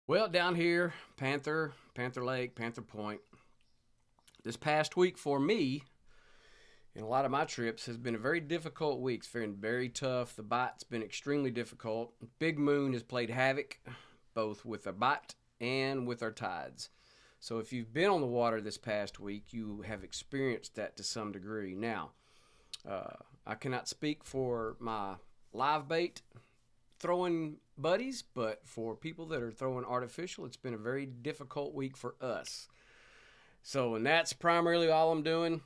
Well, down here, Panther Lake, Panther Point. This past week for me, and a lot of my trips, has been a very difficult week. It's been very tough. The bite's been extremely difficult. Big Moon has played havoc both with our bite and with our tides. So if you've been on the water this past week, you have experienced that to some degree. Now, I cannot speak for my live bait throwing buddies, but for people that are throwing artificial, it's been a very difficult week for us. So, and that's primarily all I'm doing.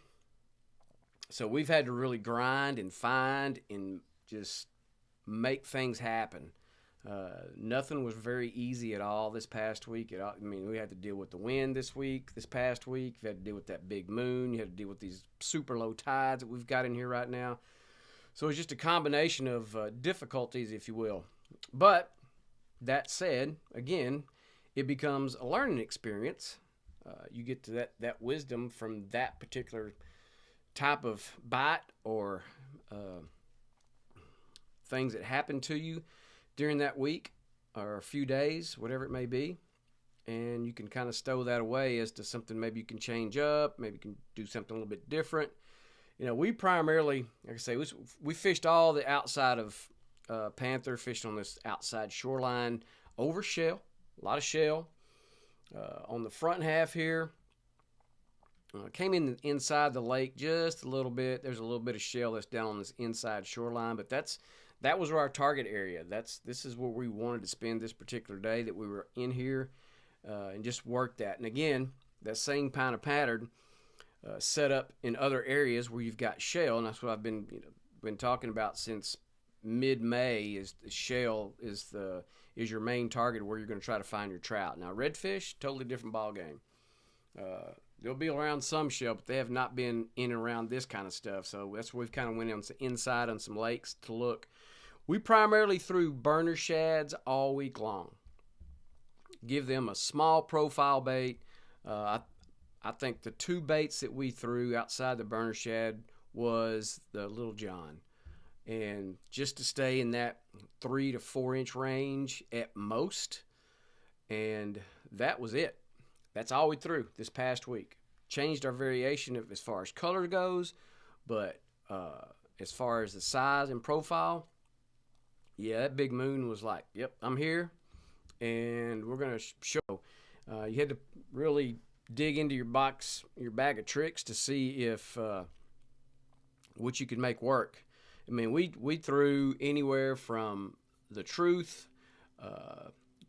So, we've had to really grind and find and just make things happen. Nothing was very easy at all this past week. I mean, we had to deal with the wind this past week. We had to deal with that big moon. You had to deal with these super low tides that we've got in here right now. So it's just a combination of difficulties, if you will. But that said, again, it becomes a learning experience. You get to that wisdom from that particular type of bite or things that happen to you during that week or a few days, whatever it may be. And you can kind of stow that away as to something maybe you can change up, maybe you can do something a little bit different. We primarily, like I say, we fished all the outside of Panther, fished on this outside shoreline over shell, a lot of shell. On the front half here, came inside the lake just a little bit. There's a little bit of shell that's down on this inside shoreline, but that was our target area. This is where we wanted to spend this particular day that we were in here and just work that. And again, that same kind of pattern set up in other areas where you've got shell, and that's what I've been talking about since mid-May. Is the shell is your main target where you're going to try to find your trout. Now redfish, totally different ball game. They'll be around some shell, but they have not been in and around this kind of stuff. So that's where we've kind of went inside on some lakes to look. We primarily threw burner shads all week long. Give them a small profile bait. I think the two baits that we threw outside the burner shad was the Little John. And just to stay in that 3 to 4 inch range at most. And that was it. That's all we threw this past week. Changed our variation as far as color goes, but as far as the size and profile, yeah, that big moon was like, yep, I'm here, and we're going to show. You had to really dig into your bag of tricks to see if what you could make work. I mean, we threw anywhere from the Truth,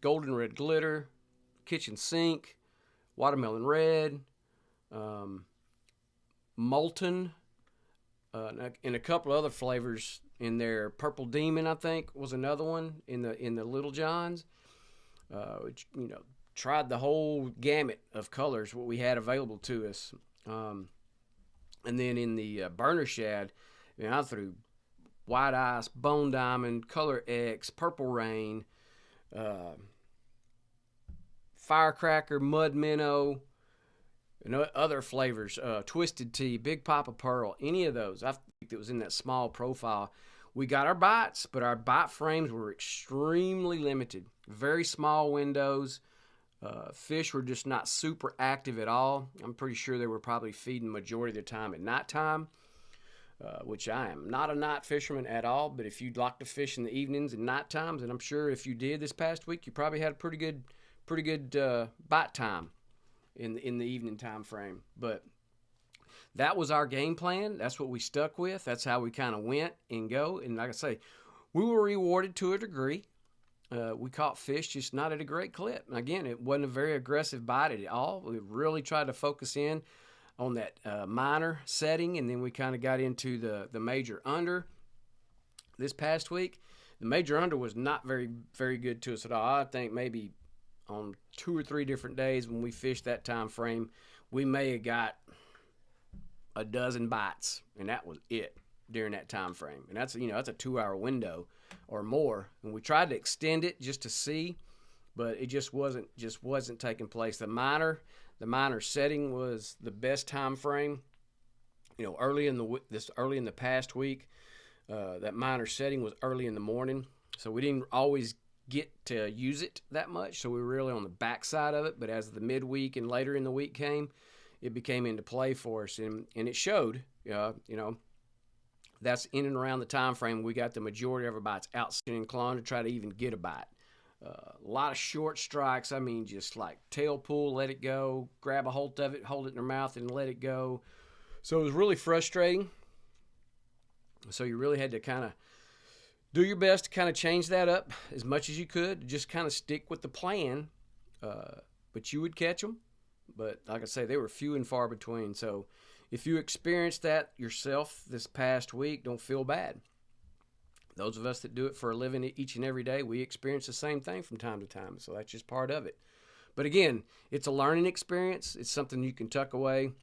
Golden Red Glitter, Kitchen Sink, Watermelon Red, Molten, and a couple other flavors in there. Purple Demon, I think, was another one in the Little Johns. Which, tried the whole gamut of colors what we had available to us. And then in the burner shad, I threw White Ice, Bone Diamond, Color X, Purple Rain, Firecracker, Mud Minnow, and other flavors, Twisted Tea, Big Papa Pearl, any of those. I think that was in that small profile. We got our bites, but our bite frames were extremely limited. Very small windows. Fish were just not super active at all. I'm pretty sure they were probably feeding majority of the time at nighttime, which I am not a night fisherman at all. But if you'd like to fish in the evenings and night times, and I'm sure if you did this past week, you probably had a pretty good bite time in the evening time frame. But that was our game plan. That's what we stuck with. That's how we kind of went and go. And like I say, we were rewarded to a degree. We caught fish, just not at a great clip. And again, it wasn't a very aggressive bite at all. We really tried to focus in on that minor setting, and then we kind of got into the major under this past week. The major under was not very, very good to us at all. I think maybe on 2 or 3 different days when we fished that time frame, we may have got a dozen bites, and that was it during that time frame. And that's a 2-hour window or more, and we tried to extend it just to see, but it just wasn't taking place. The minor setting was the best time frame. Early in the past week, that minor setting was early in the morning, so we didn't always get to use it that much, so we were really on the backside of it. But as the midweek and later in the week came, it became into play for us, and it showed. That's in and around the time frame we got the majority of our bites out sitting clone to try to even get a bite. A lot of short strikes. I mean, just like tail pull, let it go, grab a hold of it, hold it in their mouth, and let it go. So it was really frustrating. So you really had to kind of do your best to kind of change that up as much as you could. Just kind of stick with the plan. But you would catch them. But like I say, they were few and far between. So if you experienced that yourself this past week, don't feel bad. Those of us that do it for a living each and every day, we experience the same thing from time to time. So that's just part of it. But again, it's a learning experience. It's something you can tuck away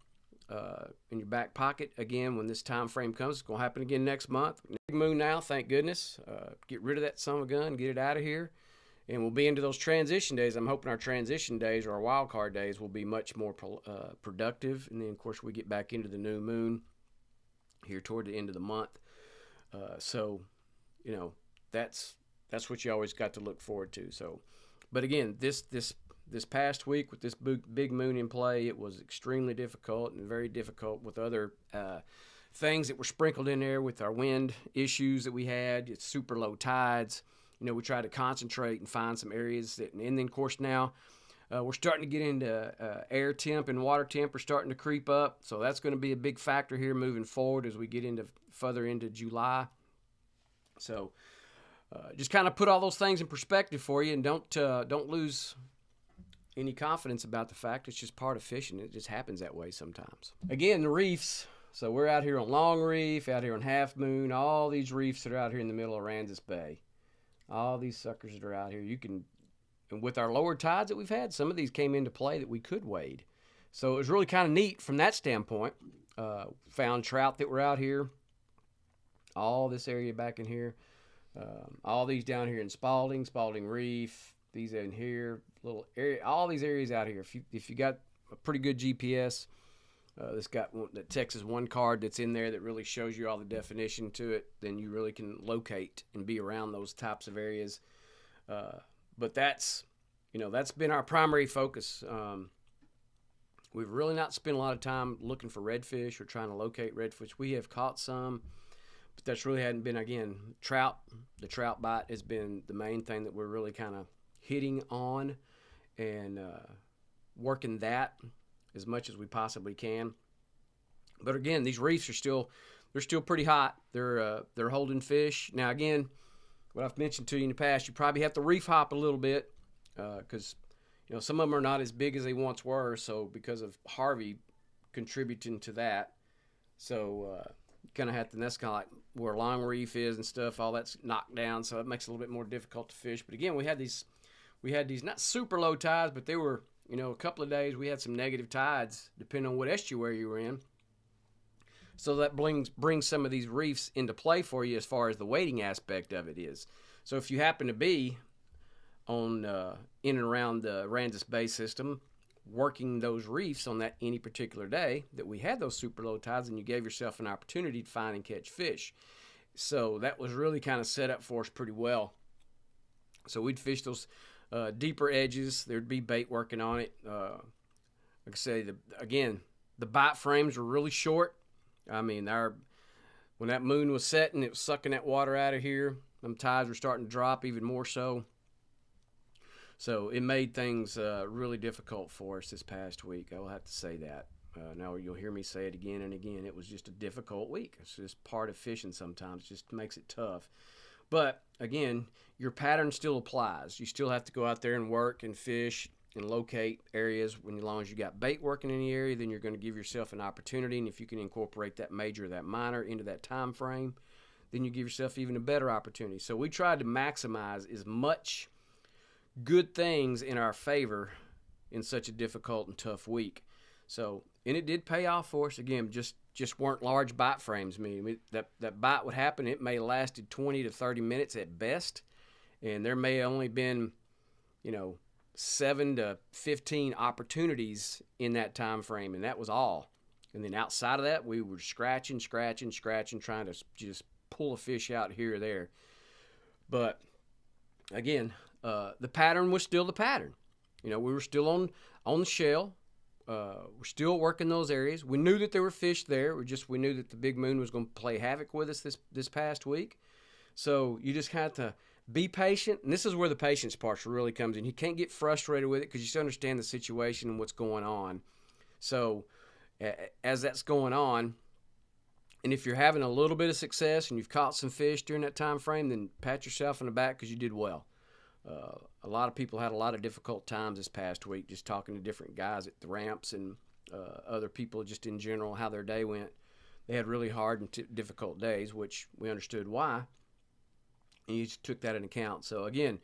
in your back pocket. Again, when this time frame comes, it's going to happen again next month. Big moon now, thank goodness. Get rid of that son of a gun, get it out of here. And we'll be into those transition days. I'm hoping our transition days or our wild card days will be much more productive. And then, of course, we get back into the new moon here toward the end of the month. So, that's what you always got to look forward to. So, but again, this past week with this big moon in play, it was extremely difficult and very difficult with other things that were sprinkled in there with our wind issues that we had. It's super low tides. We try to concentrate and find some areas and then, of course, now we're starting to get into air temp and water temp are starting to creep up. So that's going to be a big factor here moving forward as we get further into July. So just kind of put all those things in perspective for you, and don't lose any confidence about the fact it's just part of fishing. It just happens that way sometimes. Again, the reefs. So we're out here on Long Reef, out here on Half Moon, all these reefs that are out here in the middle of Aransas Bay. All these suckers that are out here, and with our lower tides that we've had, some of these came into play that we could wade. So it was really kind of neat from that standpoint. Found trout that were out here, all this area back in here, all these down here in Spalding Reef, these in here, little area, all these areas out here. If you got a pretty good GPS, this got the Texas One card that's in there that really shows you all the definition to it, then you really can locate and be around those types of areas. But that's been our primary focus. We've really not spent a lot of time looking for redfish or trying to locate redfish. We have caught some, but that's really hadn't been, again, trout. The trout bite has been the main thing that we're really kind of hitting on and working that as much as we possibly can. But again, these reefs they're still pretty hot. They're holding fish. Now again, what I've mentioned to you in the past, you probably have to reef hop a little bit because some of them are not as big as they once were. So because of Harvey contributing to that, so you kind of have to. And that's kind of like where Long Reef is and stuff. All that's knocked down, so it makes it a little bit more difficult to fish. But again, we had these not super low tides, but they were. A couple of days we had some negative tides, depending on what estuary you were in. So that brings some of these reefs into play for you as far as the wading aspect of it is. So if you happen to be on in and around the Aransas Bay system, working those reefs on that any particular day that we had those super low tides, and you gave yourself an opportunity to find and catch fish. So that was really kind of set up for us pretty well. So we'd fish those deeper edges. There'd be bait working on it. Like I say, the bite frames were really short. I mean, when that moon was setting, it was sucking that water out of here. Them tides were starting to drop even more so. So it made things really difficult for us this past week. I will have to say that. Now you'll hear me say it again and again. It was just a difficult week. It's just part of fishing sometimes. It just makes it tough. But again, your pattern still applies. You still have to go out there and work and fish and locate areas. As long as you got bait working in the area, then you're going to give yourself an opportunity. And if you can incorporate that major or that minor into that time frame, then you give yourself even a better opportunity. So we tried to maximize as much good things in our favor in such a difficult and tough week. So, and it did pay off for us. Again, just weren't large bite frames. I mean, that bite would happen. It may have lasted 20 to 30 minutes at best, and there may have only been, 7 to 15 opportunities in that time frame, and that was all. And then outside of that, we were scratching, trying to just pull a fish out here or there. But again, the pattern was still the pattern. We were still on the shell. We're still working those areas. We knew that there were fish there. We knew that the big moon was going to play havoc with us this past week. So you just have to be patient. And this is where the patience part really comes in. You can't get frustrated with it because you still understand the situation and what's going on. So as that's going on, and if you're having a little bit of success and you've caught some fish during that time frame, then pat yourself on the back because you did well. A lot of people had a lot of difficult times this past week, just talking to different guys at the ramps and other people just in general, how their day went. They had really hard and difficult days, which we understood why, and you just took that into account. So again,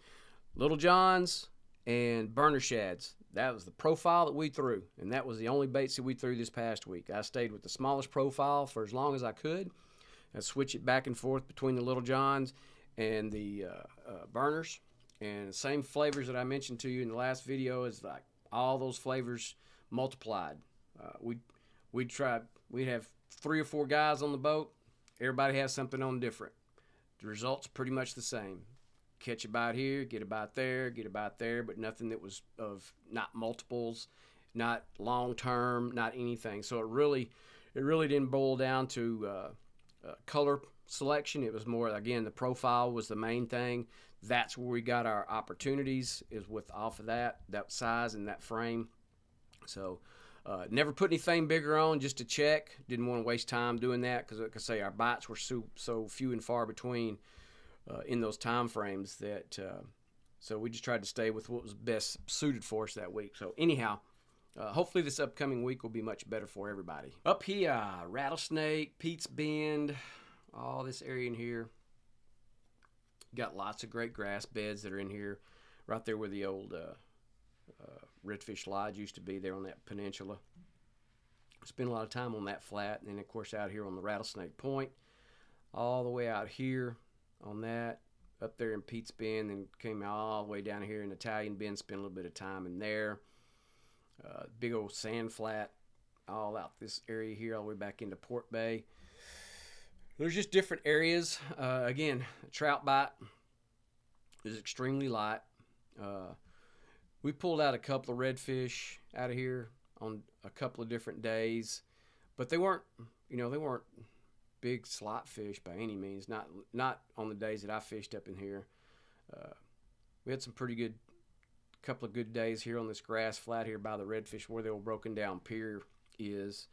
Little Johns and burner shads, that was the profile that we threw, and that was the only baits that we threw this past week. I stayed with the smallest profile for as long as I could. I switch it back and forth between the Little Johns and the burners. And the same flavors that I mentioned to you in the last video is like all those flavors multiplied. We'd have 3 or 4 guys on the boat. Everybody has something on different. The results pretty much the same. Catch a bite here, get a bite there, but nothing that was of not multiples, not long term, not anything. So it really didn't boil down to color selection. It was more, again, the profile was the main thing. That's where we got our opportunities, is with off of that size and that frame. So never put anything bigger on just to check. Didn't want to waste time doing that because, like I say, our bites were so few and far between in those time frames that so we just tried to stay with what was best suited for us that week. So anyhow, hopefully this upcoming week will be much better for everybody. Up here, Rattlesnake, Pete's Bend, all this area in here. Got lots of great grass beds that are in here, right there where the old Redfish Lodge used to be, there on that peninsula. Spent a lot of time on that flat, and then of course out here on the Rattlesnake Point, all the way out here on that, up there in Pete's Bend, and came all the way down here in Italian Bend, spent a little bit of time in there. Big old sand flat, all out this area here, all the way back into Port Bay. There's just different areas. Again, trout bite is extremely light. We pulled out a couple of redfish out of here on a couple of different days, but they weren't big slot fish by any means. Not on the days that I fished up in here. We had some pretty good, couple of good days here on this grass flat here by the redfish where the old broken down pier is.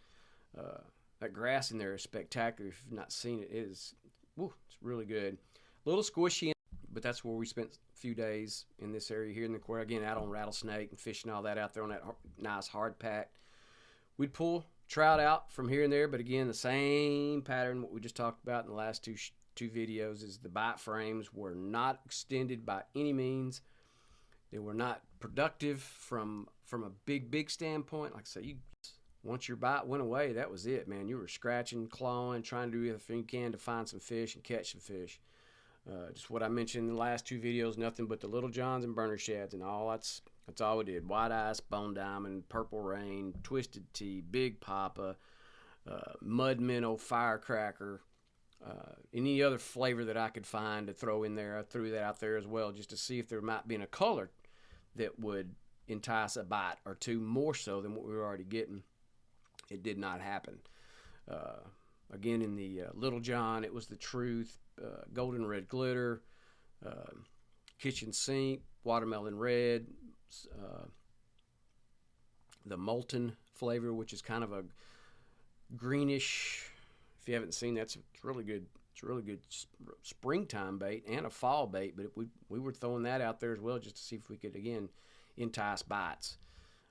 That grass in there is spectacular. If you've not seen it, it's really good. A little squishy, but that's where we spent a few days in this area here in the quarter. Again, out on Rattlesnake and fishing all that out there on that nice hard pack. We'd pull trout out from here and there, but again, the same pattern what we just talked about in the last two videos is the bite frames were not extended by any means. They were not productive from a big standpoint. Like I say, once your bite went away, that was it, man. You were scratching, clawing, trying to do everything you can to find some fish and catch some fish. Just what I mentioned in the last 2 videos, nothing but the Little Johns and burner shads, and that's all we did. White ice, bone diamond, purple rain, twisted tea, big papa, mud minnow, firecracker, any other flavor that I could find to throw in there. I threw that out there as well just to see if there might be a color that would entice a bite or two more so than what we were already getting. It did not happen. Again, in the Little John, it was the Truth, golden red glitter, kitchen sink, watermelon red, the molten flavor, which is kind of a greenish. If you haven't seen that, it's really good. It's a really good springtime bait and a fall bait. But we were throwing that out there as well just to see if we could again entice bites.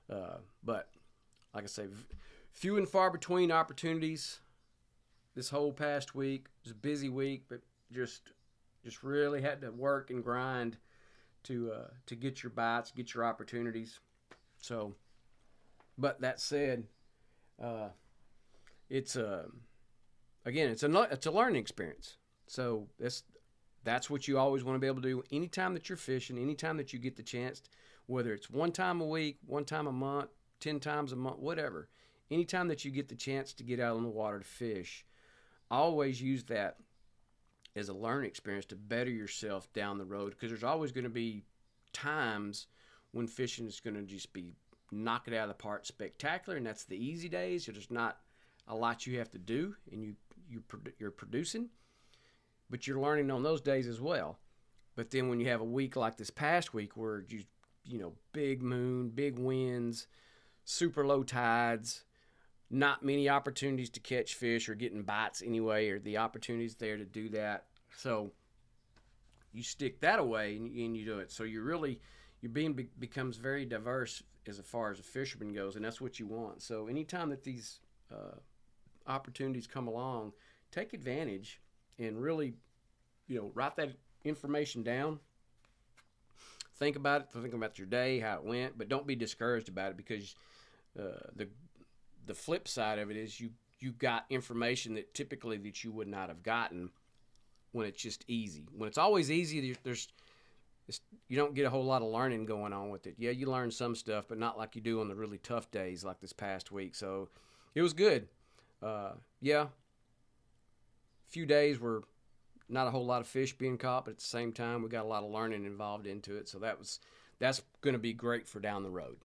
But like I say, few and far between opportunities this whole past week. It was a busy week, but just really had to work and grind to get your bites, get your opportunities. So, but that said, it's a learning experience. So that's what you always want to be able to do anytime that you're fishing, anytime that you get the chance, whether it's 1 time a week, 1 time a month, 10 times a month, whatever. Anytime that you get the chance to get out on the water to fish, always use that as a learning experience to better yourself down the road, because there's always going to be times when fishing is going to just be knock it out of the park spectacular, and that's the easy days. There's not a lot you have to do, and you're producing, but you're learning on those days as well. But then when you have a week like this past week where big moon, big winds, super low tides, not many opportunities to catch fish or getting bites anyway, or the opportunities there to do that. So you stick that away and you do it. So your being becomes very diverse as far as a fisherman goes, and that's what you want. So anytime that these opportunities come along, take advantage and really, write that information down. Think about it. Think about your day, how it went, but don't be discouraged about it, because the flip side of it is you got information that typically that you would not have gotten when it's just easy. When it's always easy, you don't get a whole lot of learning going on with it. Yeah, you learn some stuff, but not like you do on the really tough days like this past week. So it was good. Few days were not a whole lot of fish being caught, but at the same time, we got a lot of learning involved into it. So that's going to be great for down the road.